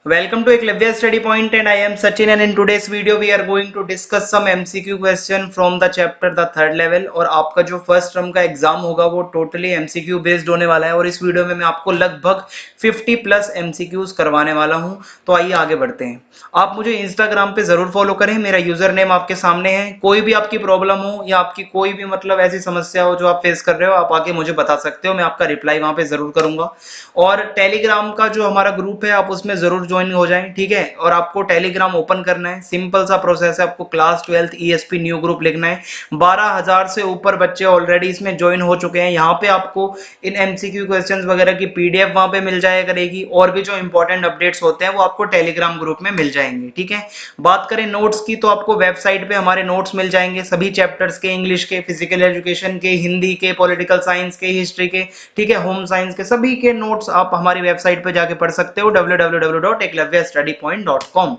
Welcome to Eklavya Study Point and I am Sachin and in today's video we are going to discuss some MCQ question from the chapter the third level और आपका जो first term का exam होगा वो totally MCQ based होने वाला है और इस वीडियो में मैं आपको लगभग 50 प्लस MCQs करवाने वाला हूं। तो आइए आगे बढ़ते हैं। आप मुझे इंस्टाग्राम पे जरूर फॉलो करें, मेरा यूजर नेम आपके सामने है। कोई भी आपकी प्रॉब्लम हो या आपकी कोई भी मतलब ऐसी समस्या हो जो आप फेस कर रहे हो आप आके मुझे बता सकते हो, मैं आपका रिप्लाई वहां पे जरूर करूंगा। और टेलीग्राम का जो हमारा ग्रुप है आप उसमें जरूर ज्वाइन हो जाएं, ठीक है। और आपको टेलीग्राम ओपन करना है, सिंपल सा प्रोसेस है। आपको class 12th ESP new group लिखना है। 12,000 से ऊपर बच्चे ऑलरेडी इसमें ज्वाइन हो चुके हैं। यहाँ पे आपको इन MCQ क्वेश्चंस वगैरह की PDF वहां पे मिल जाया करेगी और भी जो इंपॉर्टेंट अपडेट्स होते हैं वो आपको टेलीग्राम ग्रुप में मिल जाएंगे, ठीक है। बात करें नोट्स की तो आपको वेबसाइट पे हमारे नोट्स मिल जाएंगे सभी चैप्टर्स के, इंग्लिश के, फिजिकल एजुकेशन के, हिंदी के, पॉलिटिकल साइंस के, हिस्ट्री के, ठीक है, होम साइंस के, सभी के नोट्स आप हमारी वेबसाइट पे जाके पढ़ सकते हो www.eklavyastudypoint.com।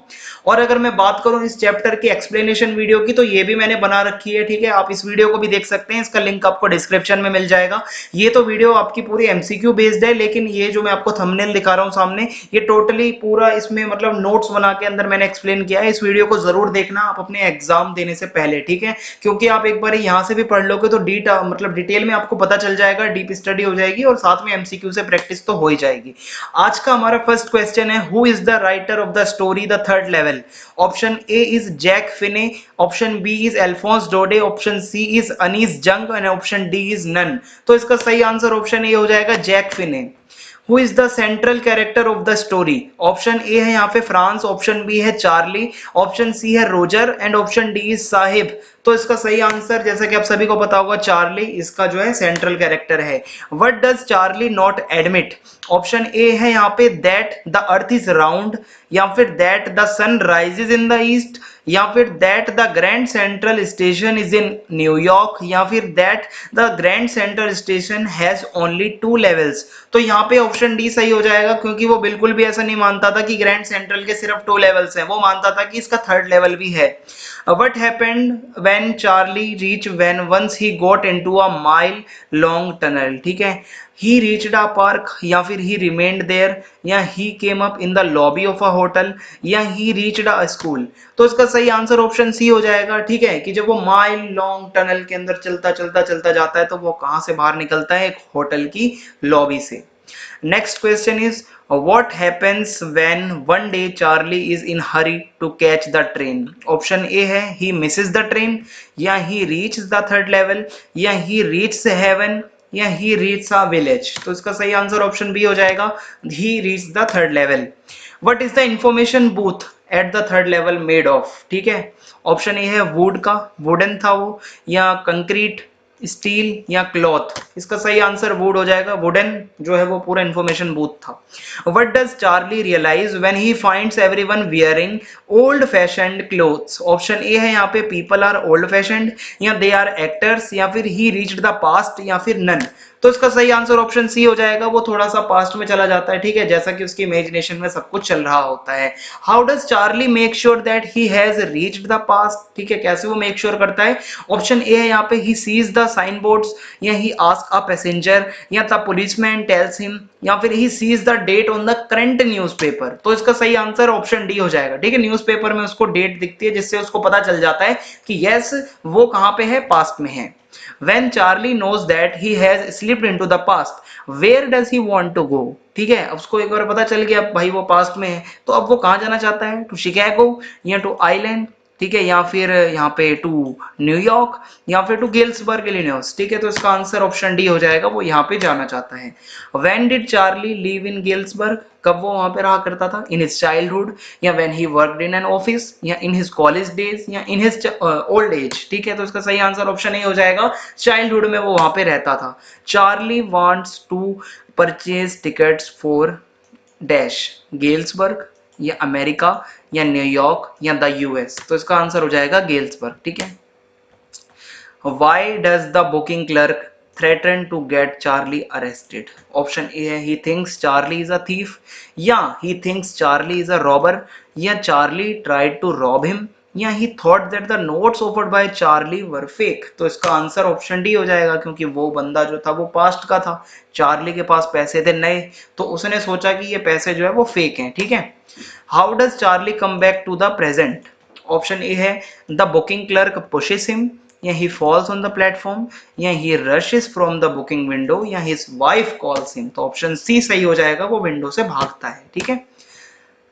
और अगर मैं बात करूं इस चैप्टर की एक्सप्लेनेशन वीडियो की तो ये भी मैंने बना रखी है, ठीक है। आप इस वीडियो को भी देख सकते हैं, इसका लिंक आपको डिस्क्रिप्शन में मिल जाएगा। ये तो वीडियो आपकी पूरी MCQ बेस्ड है, लेकिन ये जो मैं आपको थंबनेल दिखा रहा हूं सामने ये टोटली पूरा इसमें मतलब नोट्स बना के अंदर मैंने एक्सप्लेन किया है। इस वीडियो को जरूर देखना आप अपने एग्जाम देने से पहले, ठीक है, क्योंकि आप एक बार यहाँ से भी पढ़ लोगे तो मतलब डिटेल में आपको पता चल जाएगा, डीप स्टडी हो जाएगी और साथ में MCQ से प्रैक्टिस तो हो ही जाएगी। आज का हमारा फर्स्ट क्वेश्चन है, who is the writer of the story the third level. Option A is Jack Finney, option B is Alphonse Daudet, option C is Anees Jung and option D is none. तो इसका सही आंसर ऑप्शन ए हो जाएगा, Jack Finney. Who is the central character of the story. Option A है यहाँ पे France, option B है Charley, option C है Roger and option D is Sahib. तो इसका सही आंसर जैसा कि आप सभी को पता होगा चार्ली इसका जो है सेंट्रल कैरेक्टर है। What does Charlie not admit. Option A है यहाँ पे that the earth is round, या फिर that the sun rises in the east, या फिर that the Grand Central station is in New York, या फिर that the Grand Central station has only 2 levels. तो यहाँ पे ऑप्शन डी सही हो जाएगा, क्योंकि वो बिल्कुल भी ऐसा नहीं मानता था कि ग्रैंड सेंट्रल के सिर्फ 2 लेवल्स हैं, वो मानता था कि इसका थर्ड लेवल भी है। What happened when Charlie reached when once he got into a mile long tunnel, ठीक है। He reached a park, या फिर he remained there, या he came up in the lobby of a hotel, या he reached a school। तो इसका सही answer option C हो जाएगा, ठीक है, कि जब वो माइल लॉन्ग टनल के अंदर चलता चलता चलता जाता है तो वो कहां से बाहर निकलता है, एक होटल की लॉबी से। Next question is, what happens when one day Charlie is in hurry to catch the train? Option A है he misses the train, या he reaches the third level, या he reaches heaven, या he reaches a village। तो इसका सही answer option B हो जाएगा, he reaches the third level। What is the information booth at the third level made of? ठीक है, option A है वुड का, वुडन था वो, या कंक्रीट, स्टील, या क्लॉथ। इसका सही आंसर वुड हो जाएगा, वुडन जो है वो पूरा इंफॉर्मेशन बूथ था। What does Charlie realise when he finds everyone wearing old fashioned clothes. Option A है यहाँ पे पीपल आर ओल्ड फैशन्ड, या दे आर एक्टर्स, या फिर ही रीच्ड द पास्ट, या फिर नन। तो इसका सही आंसर ऑप्शन सी हो जाएगा, वो थोड़ा सा पास्ट में चला जाता है, ठीक है, जैसा कि उसकी इमेजिनेशन में सब कुछ चल रहा होता है। How does Charlie make sure that he has reached the past, ठीक है, कैसे वो मेक श्योर करता है। ऑप्शन ए है यहाँ पे he sees the sign boards, या ही आस्क अ पैसेंजर, या द पुलिसमैन टेल्स हिम, या फिर he sees the date on the current newspaper. तो इसका सही आंसर ऑप्शन डी हो जाएगा, ठीक है, न्यूज़पेपर में उसको डेट दिखती है जिससे उसको पता चल जाता है कि यस वो कहां पे है, पास्ट में है। When Charlie knows that he has slipped into the past, where does he want to go? ठीक है, अब उसको एक बार पता चल गया भाई वो पास्ट में है, तो अब वो कहां जाना चाहता है, टू शिकागो, या टू आइलैंड, ठीक है, या फिर यहाँ पे टू न्यूयॉर्क, या फिर टू गेल्सबर्ग इलिनॉइस, ठीक है। तो इसका आंसर ऑप्शन डी हो जाएगा, वो यहाँ पे जाना चाहता है। When did Charlie live in Galesburg, कब वो वहां पे रहा करता था, इन हिज चाइल्डहुड, या when he worked in an office, या इन हिज कॉलेज डेज, या इन हिज ओल्ड एज, ठीक है। तो इसका सही आंसर ऑप्शन ए हो जाएगा, चाइल्डहुड में वो वहां पे रहता था। Charlie wants to purchase tickets for dash, Galesburg, या अमेरिका, या न्यूयॉर्क, या द यूएस। तो इसका आंसर हो जाएगा गेल्सबर्ग, ठीक है। Why does the booking clerk threaten to get Charlie arrested? Option A है he thinks Charlie is a thief, या he thinks Charlie is a robber, या Charlie tried to rob him, या ही thought that the notes offered by Charlie were fake. तो इसका answer option D हो जाएगा, क्योंकि वो बंदा जो था वो पास्ट का था, चार्ली के पास पैसे थे नए, तो उसने सोचा कि ये पैसे जो है वो फेक हैं, ठीक है। How does Charlie come back to the present? Option A है the booking clerk pushes him, या he falls on the platform, या he rushes from the booking window, या हिज वाइफ कॉल्स हिम। तो option C सही हो जाएगा, वो window से भागता है, ठीक है।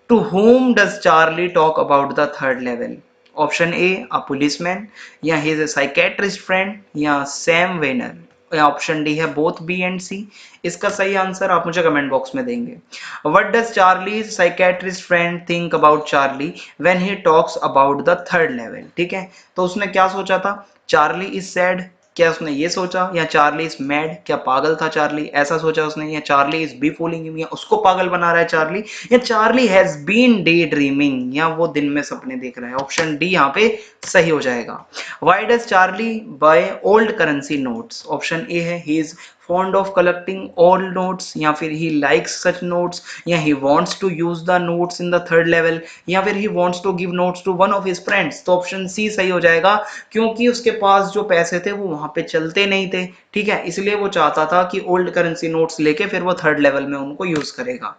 To whom does Charlie talk about the third level? Option A a policeman, या हिज साइकेट्रिस्ट फ्रेंड, या सैम वेनर, या ऑप्शन डी है बोथ बी एंड सी। इसका सही आंसर आप मुझे कमेंट बॉक्स में देंगे। What does Charlie's psychiatrist friend think about Charlie when he talks about the third level? ठीक है, तो उसने क्या सोचा था? चार्ली इज सैड, क्या उसने ये सोचा? या चार्ली इज मैड, क्या पागल था चार्ली, ऐसा सोचा उसने? या Charlie is be fooling him, या उसको पागल बना रहा है चार्ली? या Charlie has been daydreaming, या वो दिन में सपने देख रहा है? ऑप्शन डी यहाँ पे सही हो जाएगा। Why does Charley buy old currency notes? Option A है he is fond of collecting old notes, या फिर he likes such notes, या he wants to use the notes in the third level, या फिर he wants to give notes to one of his friends। तो option C सही हो जाएगा, क्योंकि उसके पास जो पैसे थे वो वहां पे चलते नहीं थे, ठीक है, इसलिए वो चाहता था कि ओल्ड करेंसी नोट्स लेके फिर वो थर्ड लेवल में उनको यूज करेगा।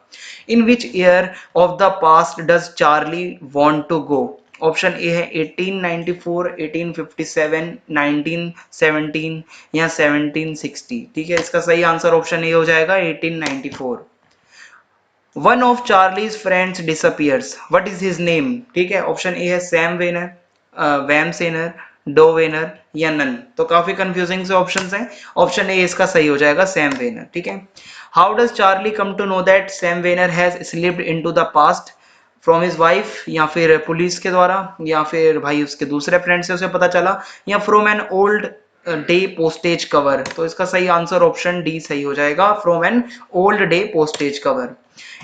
In which year of the past does Charley want to go? Option A है 1894, 1857, 1917, या 1760। ठीक है, इसका सही आंसर ऑप्शन ए हो जाएगा 1894। One of Charlie's friends disappears, what is his name? ठीक है, ऑप्शन ए है सैम वेनर, वैम सेनर, डो वेनर, या नन। तो काफी कंफ्यूजिंग से ऑप्शंस हैं, ऑप्शन ए इसका सही हो जाएगा सैम वेनर, ठीक है। How does Charlie come to know that Sam Weiner has slipped into the past? From his wife, या फिर पुलिस के द्वारा, या फिर भाई उसके दूसरे फ्रेंड से उसे पता चला, या from an old day postage cover? तो इसका सही आंसर ऑप्शन डी सही हो जाएगा, from an old day postage cover.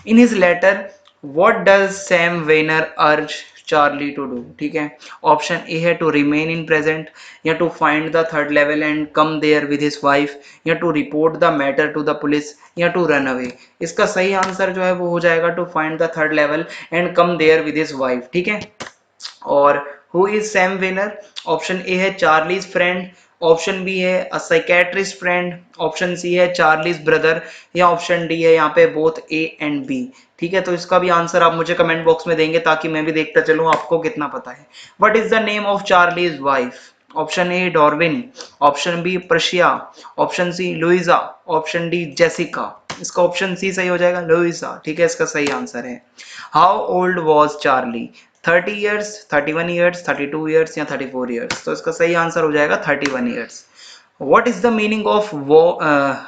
In his letter what does Sam Weiner urge Charley to do? ठीक है, ऑप्शन ए है टू रिमेन इन प्रेजेंट, या to find the third level and come there with his wife, या to report the matter to the police, या to run away. इसका सही answer जो है वो हो जाएगा to find the third level and come there with his wife, ठीक है। और who is Sam Weiner? Option A है चार्लीज फ्रेंड, ऑप्शन बी है a psychiatrist friend, option C है चार्लीज ब्रदर, या ऑप्शन डी है यहाँ पे बोथ ए एंड बी। ठीक है, तो इसका भी आंसर आप मुझे कमेंट बॉक्स में देंगे ताकि मैं भी देखता चलूं आपको कितना पता है। What is the name of Charlie's wife? Option A Darwin, option B Prussia, option C Louisa, option D Jessica. इसका ऑप्शन सी सही हो जाएगा, लुइजा, ठीक है, इसका सही आंसर है। How old was Charlie? 30 years, 31 years, 32 years, या 34 ईयर्स? तो इसका सही आंसर हो जाएगा 31 years. What is the meaning of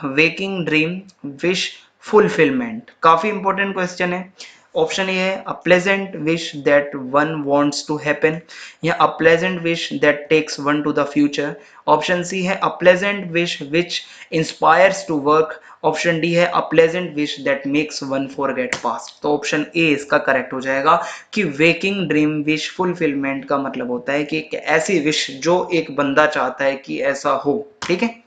waking dream wish fulfilment? काफी इंपॉर्टेंट क्वेश्चन है। ऑप्शन ए है a pleasant wish that one wants to happen, या a pleasant wish that takes one to the future, option C है a pleasant wish which inspires to work, option D है a pleasant wish that makes one forget past. तो option A इसका correct हो जाएगा कि waking dream wish fulfilment का मतलब होता है कि एक ऐसी विश जो एक बंदा चाहता है कि ऐसा हो, ठीक है।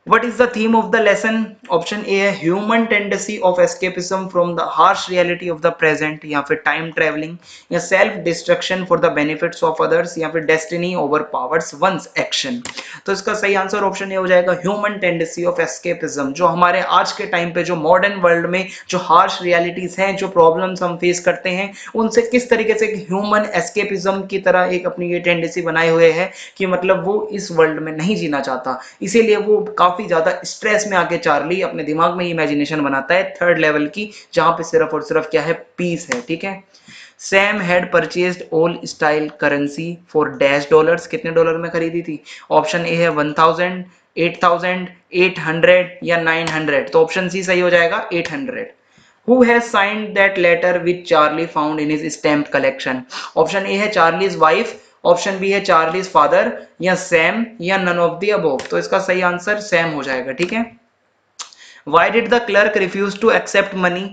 What is the theme of the lesson? Option A है human tendency of escapism from the harsh reality of the present, या फिर टाइम ट्रेवलिंग, या self destruction for the benefits of others, या फिर destiny overpowers one's action. तो इसका सही answer option A हो जाएगा ह्यूमन टेंडेंसी ऑफ एस्केपिज्म। जो हमारे आज के टाइम पे जो मॉडर्न वर्ल्ड में जो हार्श रियलिटीज हैं, जो प्रॉब्लम्स हम फेस करते हैं, उनसे किस तरीके से ह्यूमन एस्केपिज्म की तरह एक अपनी ये टेंडेंसी बनाए हुए है कि मतलब वो इस वर्ल्ड में नहीं जीना चाहता, इसीलिए वो काफी ज्यादा स्ट्रेस में आके चार्ली अपने दिमाग में इमेजिनेशन बनाता है थर्ड लेवल की, जहां पे सिर्फ और सिर्फ क्या है, पीस है, ठीक है। Sam had purchased old style currency for dash dollars, कितने डॉलर में खरीदी थी? ऑप्शन ए है 1000, 8000, 800, या 900। तो ऑप्शन सी सही हो जाएगा 800। Who has signed that letter which Charlie found in his stamp collection? Option A है चार्लीज वाइफ, ऑप्शन बी है चार्लीज फादर, या सैम, या नन ऑफ द अबोव। तो इसका सही आंसर सैम हो जाएगा, ठीक है। Why did the clerk refuse to accept money?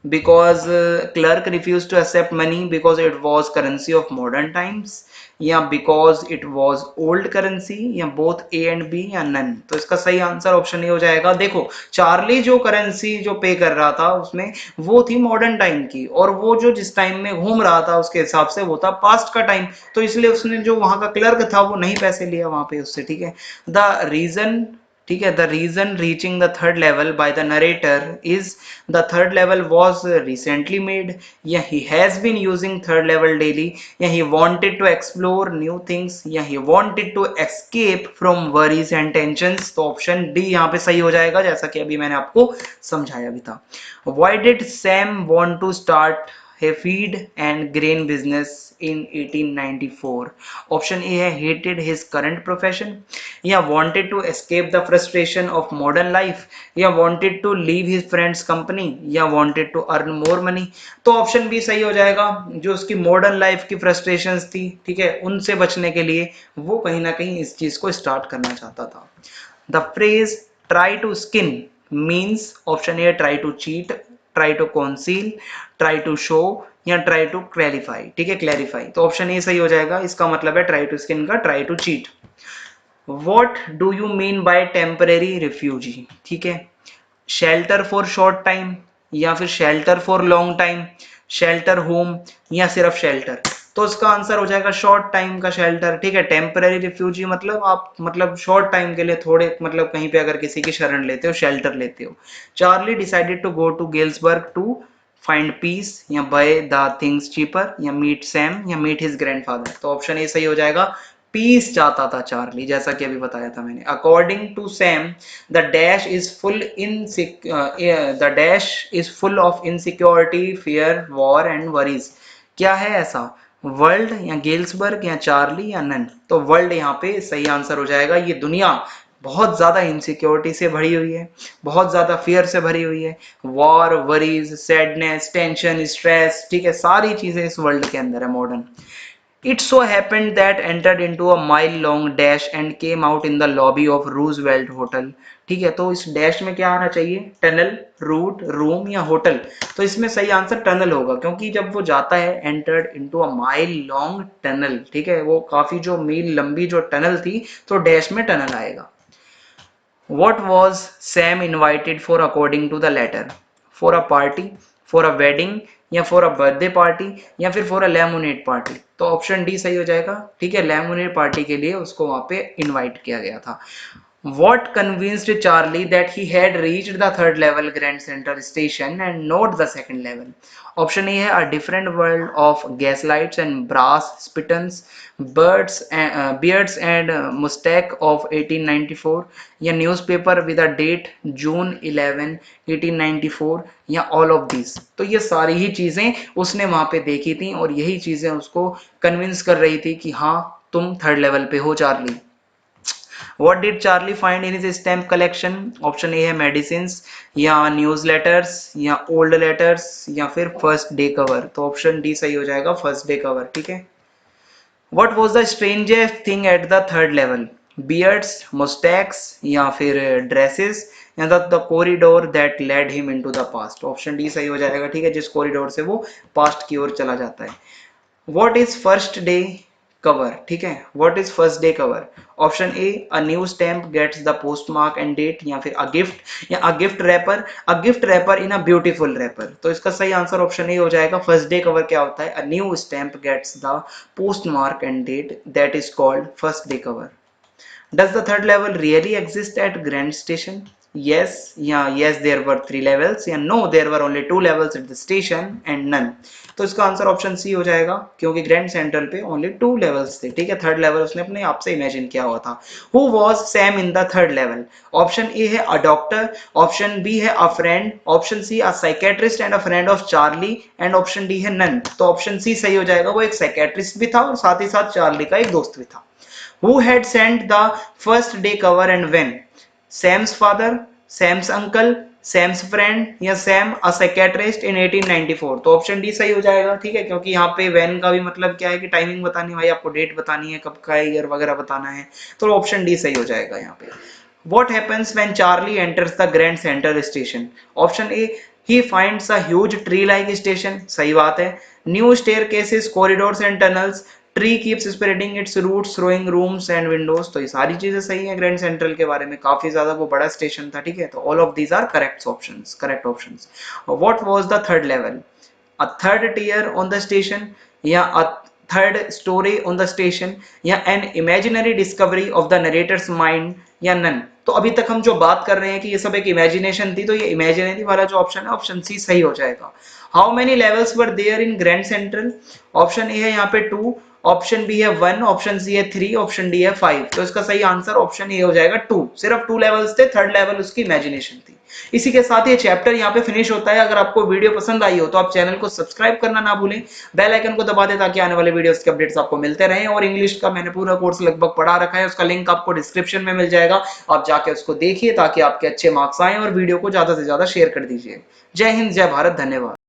Because clerk refused to accept money because it was currency of modern times, या because it was old currency, या both A and B, या none. तो इसका सही answer option A हो जाएगा। देखो Charlie जो करेंसी जो पे कर रहा था उसमें वो थी मॉडर्न टाइम की, और वो जो जिस टाइम में घूम रहा था उसके हिसाब से वो था पास्ट का टाइम, तो इसलिए उसने जो वहां का क्लर्क था वो नहीं पैसे लिया वहां पे उससे, ठीक है। द रीजन, ठीक है, the reason reaching the third level by the narrator is the third level was recently made, या he has been using third level daily, या he wanted to explore new things, या he wanted to escape from worries and tensions। तो option D यहाँ पे सही हो जाएगा, जैसा कि अभी मैंने आपको समझाया भी था। Why did Sam want to start a feed and grain business in 1894? Option A है hated his current profession, या wanted to escape the frustration of modern life, या wanted to leave his friends company, या wanted to earn more money। तो option B सही हो जाएगा, जो उसकी मॉडर्न लाइफ की फ्रस्ट्रेशंस थी, ठीक है, उनसे बचने के लिए वो कहीं ना कहीं इस चीज को स्टार्ट करना चाहता था। The phrase try to skin means option A try to cheat, try to conceal, try to show, या ट्राई टू क्लैरिफाई, ठीक है, क्लैरिफाई। तो ऑप्शन ए सही हो जाएगा, इसका मतलब है ट्राई टू स्किन का try to cheat. What do you mean by temporary refugee, ठीक है, शेल्टर फॉर शॉर्ट टाइम, या फिर shelter for long time, shelter home, या सिर्फ शेल्टर। तो इसका आंसर हो जाएगा शॉर्ट टाइम का शेल्टर, ठीक है। टेम्पररी रिफ्यूजी मतलब आप मतलब शॉर्ट टाइम के लिए थोड़े मतलब कहीं पे अगर किसी की शरण लेते हो, शेल्टर लेते हो। Charlie decided to go to Galesburg to find peace, या बाय द थिंग्स चीपर, या मीट सैम, या मीट हिज ग्रैंडफादर। तो ऑप्शन ए सही हो जाएगा, पीस चाहता था चार्ली, जैसा कि अभी बताया था मैंने। According to Sam the dash is full in the dash is full of insecurity, fear, war and worries. क्या है ऐसा, वर्ल्ड, या गेल्सबर्ग, या चार्ली, या नन। तो वर्ल्ड यहाँ पे सही आंसर हो जाएगा। ये दुनिया बहुत ज्यादा इनसिक्योरिटी से भरी हुई है, बहुत ज्यादा फियर से भरी हुई है, war, worries, sadness, tension, stress, ठीक है, सारी चीजें इस वर्ल्ड के अंदर है modern. It so happened that entered into a mile-long dash and came out in the lobby of Roosevelt Hotel। ठीक है, तो इस डैश में क्या आना चाहिए, टनल, रूट, रूम, या होटल। तो इसमें सही आंसर टनल होगा, क्योंकि जब वो जाता है entered into a mile long tunnel, ठीक है, वो काफी जो मील लंबी जो टनल थी, तो डैश में टनल आएगा। What was Sam invited for according to the letter? For a party, for a wedding, या for a birthday party, या फिर for a lemonade party। तो ऑप्शन डी सही हो जाएगा, ठीक है, लेमोनेड पार्टी के लिए उसको वहां पे इनवाइट किया गया था। What convinced Charlie that he had reached the third level Grand Central Station and not the second level? Option A है a different world of gaslights and brass spittoons, beards and mustache of 1894, या newspaper with a date June 11, 1894, या all of these। तो ये सारी ही चीजें उसने वहां पे देखी थी और यही चीजें उसको कन्विंस कर रही थी कि हाँ तुम थर्ड लेवल पे हो Charlie. What did Charlie find in his stamp collection? Option A है मेडिसिन्स, या न्यूज लेटर्स, या ओल्ड लेटर्स, या फिर फर्स्ट डे कवर। तो ऑप्शन डी सही हो जाएगा, फर्स्ट डे कवर, ठीक है। What was the strangest thing at the third level? Beards, mustaches, या फिर ड्रेसेस, या the corridor that led him into the past। Option D सही हो जाएगा, ठीक है, जिस कॉरिडोर से वो पास्ट की ओर चला जाता है। What is first day cover, ठीक है, what is first day cover? Option A a new stamp gets the postmark and date, या फिर a gift, या a gift wrapper in a beautiful wrapper। तो इसका सही आंसर ऑप्शन ए हो जाएगा। फर्स्ट डे कवर क्या होता है, a new stamp gets the postmark and date, that is called first day cover। Does the third level really exist at Grand Station? Yes, yeah, yes, there were 3 levels, या no, there were only 2 levels at the station and none। तो इसका answer option C हो जाएगा, क्योंकि grand central पे only 2 levels थे, ठीक है, थर्ड लेवल उसने अपने आप से इमेजिन किया हुआ था। Who was Sam in the third level? Option A है अ डॉक्टर, ऑप्शन बी है a friend, option C a psychiatrist and a friend of Charlie, and option D है नन। तो ऑप्शन सी सही हो जाएगा, वो एक साइकेट्रिस्ट भी था और साथ ही साथ चार्ली का एक दोस्त भी था। Who had sent the first day cover and when? Sam's father, Sam's uncle, Sam's friend, या Sam a psychiatrist in 1894। तो ऑप्शन डी सही हो जाएगा, ठीक है, क्योंकि यहाँ पे when का भी मतलब क्या है कि टाइमिंग बतानी है भाई, आपको डेट बतानी है, कब का है, ईयर वगैरह बताना है। तो ऑप्शन डी सही हो जाएगा यहाँ पे। What happens when Charlie enters the Grand Central Station? Option A he finds a huge tree like station, सही बात है। New staircases, corridors and tunnels, tree keeps spreading its roots throwing rooms and windows. तो ये सारी चीजें सही है grand central के बारे में, काफी ज्यादा वो बड़ा स्टेशन था, ठीक है। तो all of these are correct options. What was the third level? a third tier on the station, या a third story on the station, या an imaginary discovery of the narrator's mind, या none। तो अभी तक हम जो बात कर रहे हैं कि ये सब एक इमेजिनेशन थी, तो ये इमेजिनरी वाला जो ऑप्शन है ऑप्शन सी सही हो जाएगा। How many levels were there in Grand Central? Option A है यहाँ पे 2, ऑप्शन बी है 1, ऑप्शन सी है 3, ऑप्शन डी है 5। तो इसका सही आंसर ऑप्शन ए हो जाएगा 2। सिर्फ 2 लेवल्स थे, थर्ड लेवल उसकी इमेजिनेशन थी। इसी के साथ ये चैप्टर यहाँ पे फिनिश होता है। अगर आपको वीडियो पसंद आई हो तो आप चैनल को सब्सक्राइब करना ना भूलें, बेल आइकन को दबा दें ताकि आने वाले वीडियोस के अपडेट्स आपको मिलते रहें। और इंग्लिश का मैंने पूरा कोर्स लगभग पढ़ा रखा है, उसका लिंक आपको डिस्क्रिप्शन में मिल जाएगा, आप जाके उसको देखिए ताकि आपके अच्छे मार्क्स आए, और वीडियो को ज्यादा से ज्यादा शेयर कर दीजिए। जय हिंद, जय भारत, धन्यवाद।